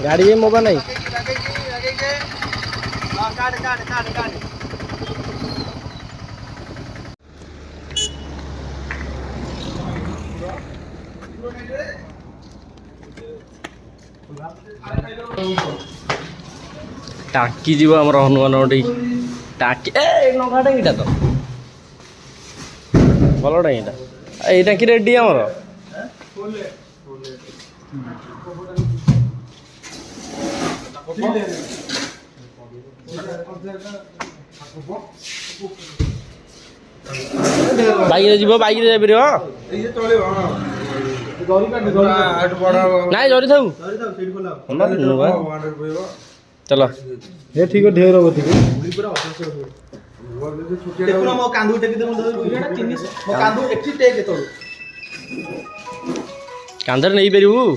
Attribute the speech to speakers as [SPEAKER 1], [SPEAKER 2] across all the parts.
[SPEAKER 1] गाड़ी में मोबाइल नहीं टाकी जीव आम हनुमान टाकी नगा टांगीटा तो भल टांगीटा ये टांकी रेडी आमर बाइक जीव बाइक जापर नाई जरी था चलो ये ठीक है ढेर हो कांधर नहीं पारू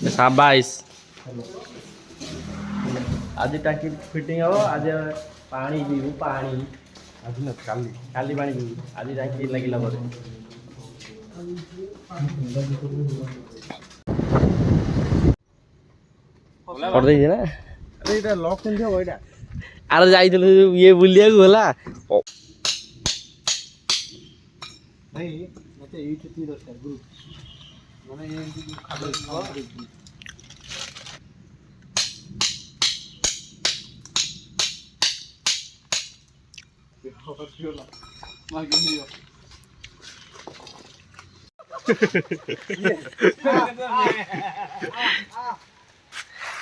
[SPEAKER 1] शाबाश आज टांकी फिटिंग हम आज पानी पीबू पानी आज न काली पानी पीबू आज टांकी लगिला कर दे ना अरे इटा लॉक केन हो इटा आरे जाइतल ये बुलिया को होला भाई मते एठी ती दरकार ग्रुप माने ये खाली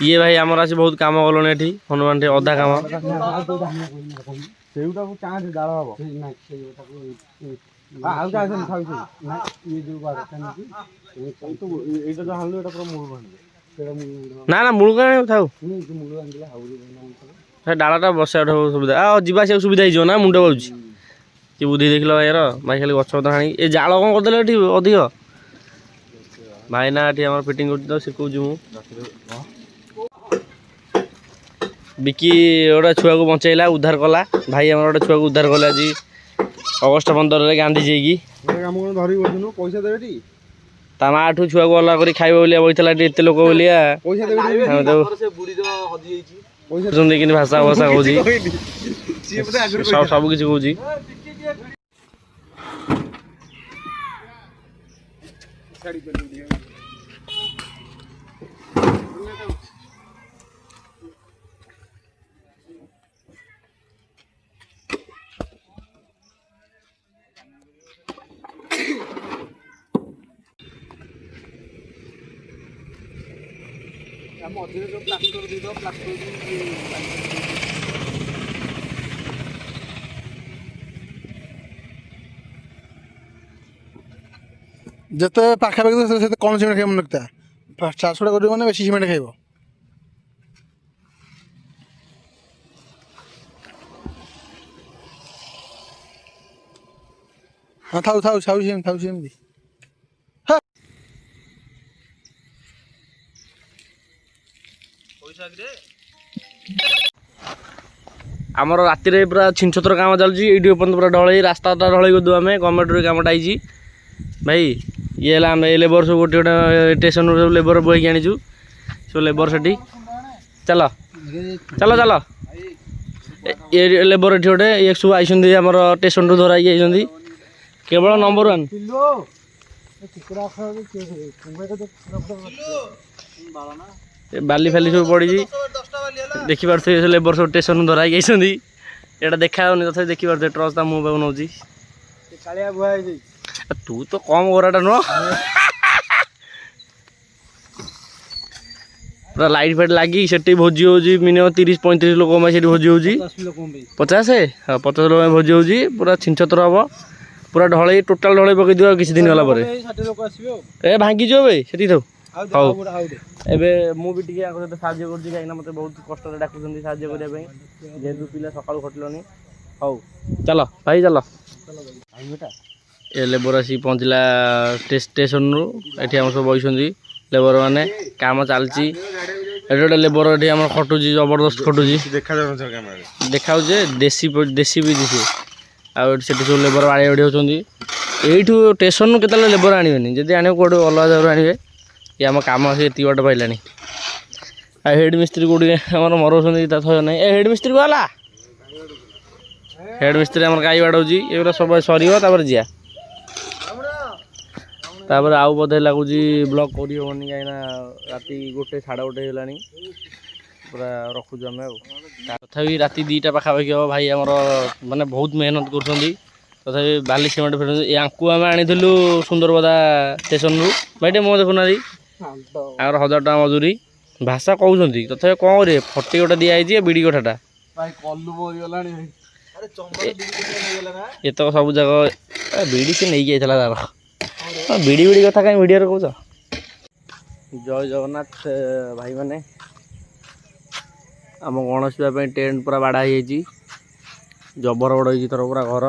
[SPEAKER 1] ये भाई आमर आज बहुत काम कल हनुमान अधा काम ना ना मूल था डालाटा बसा सुविधा जावास सुविधा हो मुंड बाजू कि बुद्धि देख लो यार भाई खाली गछ पतर हाणी ए जाल कौन करदे ये अधिक भाई ना ये आम फिटिंग कर शिखु बिकी गोटे छुआ को बचैला उद्धार कला भाई आम गोटे छुआ को उद्धार कला आज अगस्ट 15 गांधी जी की पैसा देवे ता माँ ठू छुआ को अलग कर खाइब बोलिया बहीला एत लोक बोलिया भाषा भाषा कौच सब किसी कौच मझे जो प्लास्टर दे दो प्लास्टर
[SPEAKER 2] जिते पाखापाखि तो कौन सीमेंट खाइब मन रखता 400 कर मैंने बेसी सीमेंट खाइब हाँ थाउ थाउ थाउ सेमती
[SPEAKER 1] आमर राति पूरा छिनछतर काम चलती ये पूरा ढल रास्ता ढल कर आम गवर्नमेंट कमटा आई भाई ये आम लेबर सब गोटे गोटे स्टेशन सब लेबर बोईक आनीचु सब लेबर से चल चल चल ये लेबर ये गोटे ये सब आई आम स्टेशन रू धरा आई केवल नंबर 1 बाली फाली सब पड़ी देखी पारे लेबर सब स्टेशन धरा यहाँ देखा तथा देखी पारे ट्रच मुँह पाक नौ तू तो कम गोराटा नुह पूरा लाइट फाइट लगी से भोजी हो मिनिमम 30-35 लोक भोजी हो 50 हाँ 50 लोक भोजी हो पूरा छिनछतर हम पूरा ढल टोटाल ढल पकई दिव किसी दिन गला ए भांगी जो से हाँ एबे मुझे सहित साज्य कहीं मत बहुत कष्ट डाक साज्य करने जेहतु पिला सका खटलनी हाँ चल भाई चल ये लेबर आसिक पहुँचला स्टेशन रू ये आम सब बही लेबर मैंने काम चलती गोटे लेबर ये आम खटुची जबरदस्त खटुची देखा देसी देसी भी सी आठ सब लेबर बाड़ी बाड़ी होती यू स्टेशन के लेबर आने जब आने कौटे अलग जगह आने ये आम कम ये बाट पाइलानी ଆଉ ହେଡ଼ ମିସ୍ତ୍ରୀ କୋଉଠି ଆମର ମରଉଛନ୍ତି ତା ଥୟ ନାହିଁ। ଏ ହେଡ଼ ମିସ୍ତ୍ରୀ ଗଲା, ହେଡ଼ ମିସ୍ତ୍ରୀ ଆମର ଗାଈ ବାଡ଼ଉଛି। ଏଗୁଡ଼ା ସବୁ ସରିବ ତାପରେ ଯିବା। ତାପରେ ଆଉ ବୋଧେ ଲାଗୁଛି ବ୍ଲକ୍ କରିହେବନି, କାହିଁକିନା ରାତି 1 ସାଢ଼େ 1 ହେଇଗଲାଣି। ପୁରା ରଖୁଛୁ ଆମେ ଆଉ। ତଥାପି ରାତି 2ଟା ପାଖାପାଖି ହେବ। ଭାଇ ଆମର ମାନେ ବହୁତ ମେହନତ କରୁଛନ୍ତି। ତଥାପି ବାଲି ସିମେଣ୍ଟ ଫେରୁଛନ୍ତି। ୟାଙ୍କୁ ଆମେ ଆଣିଥିଲୁ ସୁନ୍ଦରବଦା ଷ୍ଟେସନରୁ। ଭାଇ ଟିକେ ମୁହଁ ଦେଖୁନାହାନ୍ତି, ଆମର 1000 ଟଙ୍କା ମଜୁରୀ। ଭାଷା କହୁଛନ୍ତି, ତଥାପି କ'ଣ କରିବେ, ଫଟି ଗୋଟେ ଦିଆହେଇଛି ବିଡ଼ି କଠାଟା। ଏତକ ସବୁ ଯାକ ବିଡ଼ି ସେ ନେଇକି ଯାଇଥିଲା ତାର। ବିଡ଼ି ବିଡ଼ି କଥା କାହିଁ ଭିଡ଼ିଓରେ କହୁଛ। ଜୟ ଜଗନ୍ନାଥ ଭାଇମାନେ। ଆମ ଗଣେଶ ପୂଜା ପାଇଁ ଟେଣ୍ଟ ପୁରା ବାଡ଼ା ହେଇଯାଇଛି। ଜବର ବଡ଼ ହେଇଛି ତର ପୁରା ଘର।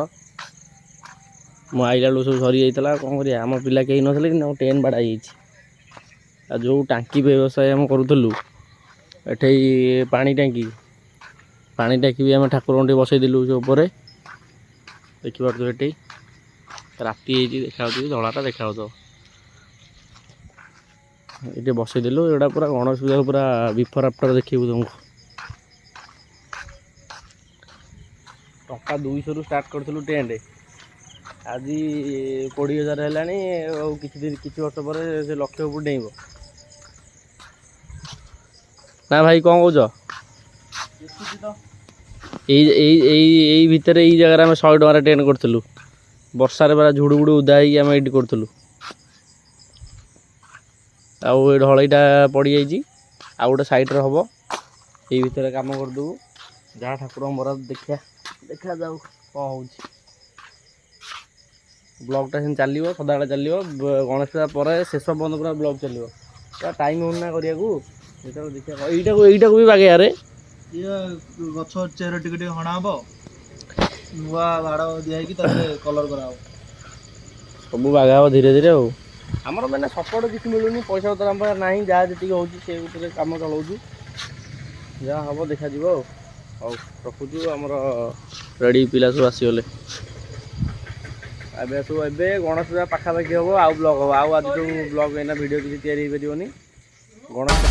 [SPEAKER 1] ମୁଁ ଆଇଲା ବେଳକୁ ସବୁ ସରିଯାଇଥିଲା। କ'ଣ କରିବା, ଆମ ପିଲା କେହି ନଥିଲେ କିନ୍ତୁ ଆମ ଟେଣ୍ଟ ବାଡ଼ା ହେଇଯାଇଛି। ଆଉ ଯେଉଁ ଟାଙ୍କି ବ୍ୟବସାୟ ଆମେ କରୁଥିଲୁ ଏଠେଇ ପାଣି ଟାଙ୍କି ବି ଆମେ ଠାକୁରଙ୍କୁ ଟିକେ ବସେଇଦେଲୁ ସେ ଉପରେ। ଦେଖିପାରୁଛୁ ଏଠି ରାତି ହେଇଛି, ଦେଖାଯାଉଛି ଧଳାଟା ଦେଖାଯାଉଥିବ। ଏଠି ବସେଇଦେଲୁ। ଏଗୁଡ଼ା ପୁରା ଗଣେଶ ପୂଜାକୁ ପୁରା ବିଫୋର ଆଫ୍ଟର ଦେଖିବୁ ତୁମକୁ। ଟଙ୍କା 200ରୁ ଷ୍ଟାର୍ଟ କରିଥିଲୁ ଟେଣ୍ଟ, ଆଜି 20,000 ହେଲାଣି। ଆଉ କିଛି ବର୍ଷ ପରେ ସେ ଲକ୍ଷ ଉପରୁ ଡେଇଁବ। ନା ଭାଇ କ'ଣ କହୁଛ? ଏଇ ଭିତରେ ଏଇ ଜାଗାରେ ଆମେ 100 ଟଙ୍କାରେ ଟେଣ୍ଟ କରିଥିଲୁ। ବର୍ଷାରେ ପୁରା ଝୁଡ଼ୁବୁଡ଼ୁ ଉଦା ହେଇକି ଆମେ ଏଇଠି କରୁଥିଲୁ। ଆଉ ଏ ଢଳେଇଟା ପଡ଼ିଯାଇଛି, ଆଉ ଗୋଟେ ସାଇଡ଼୍ରେ ହେବ। ଏଇ ଭିତରେ କାମ କରିଦେବୁ। ଯାହା ଠାକୁରଙ୍କ ବରାଦ ଦେଖାଯାଉ କ'ଣ ହେଉଛି। ବ୍ଲଗ୍ଟା ସେମିତି ଚାଲିବ, ସଦାବେଳେ ଚାଲିବ। ଗଣେଶ ପୂଜା ପରେ ଶେଷ ପର୍ଯ୍ୟନ୍ତ ପୁରା ବ୍ଲଗ୍ ଚାଲିବ। ପୁରା ଟାଇମ୍ ହେଉନି ନା କରିବାକୁ। ଯେତେବେଳେ ଦେଖିବା ଏଇଟାକୁ ବି ବାଗେଇବାରେ
[SPEAKER 3] ଗଛ ଚେର ଟିକେ ଟିକେ ହଣା ହବ, ନୂଆ ବାଡ଼ ଦିଆହେଇକି ତାପରେ କଲର କରାହବ।
[SPEAKER 1] ସବୁ ବାଗା ହବ ଧୀରେ ଧୀରେ ଆଉ। ଆମର ମାନେ ସପୋର୍ଟ କିଛି ମିଳୁନି, ପଇସା ପତ୍ର ଆମ ପାଖରେ ନାହିଁ। ଯାହା ଯେତିକି ହେଉଛି ସେ ଭିତରେ କାମ ଚଳାଉଛୁ। ଯାହା ହେବ ଦେଖାଯିବ ଆଉ। ହଉ ରଖୁଛୁ। ଆମର ରେଡ଼ି ପିଲା ସବୁ ଆସିଗଲେ। ଏବେ ଗଣେଶ ପୂଜା ପାଖାପାଖି ହେବ, ଆଉ ବ୍ଲଗ୍ ହେବ। ଆଉ ଆଜି ଯେଉଁ ବ୍ଲଗ୍ ଏଇନା ଭିଡ଼ିଓ କିଛି ତିଆରି ହେଇପାରିବନି। ଗଣେଶ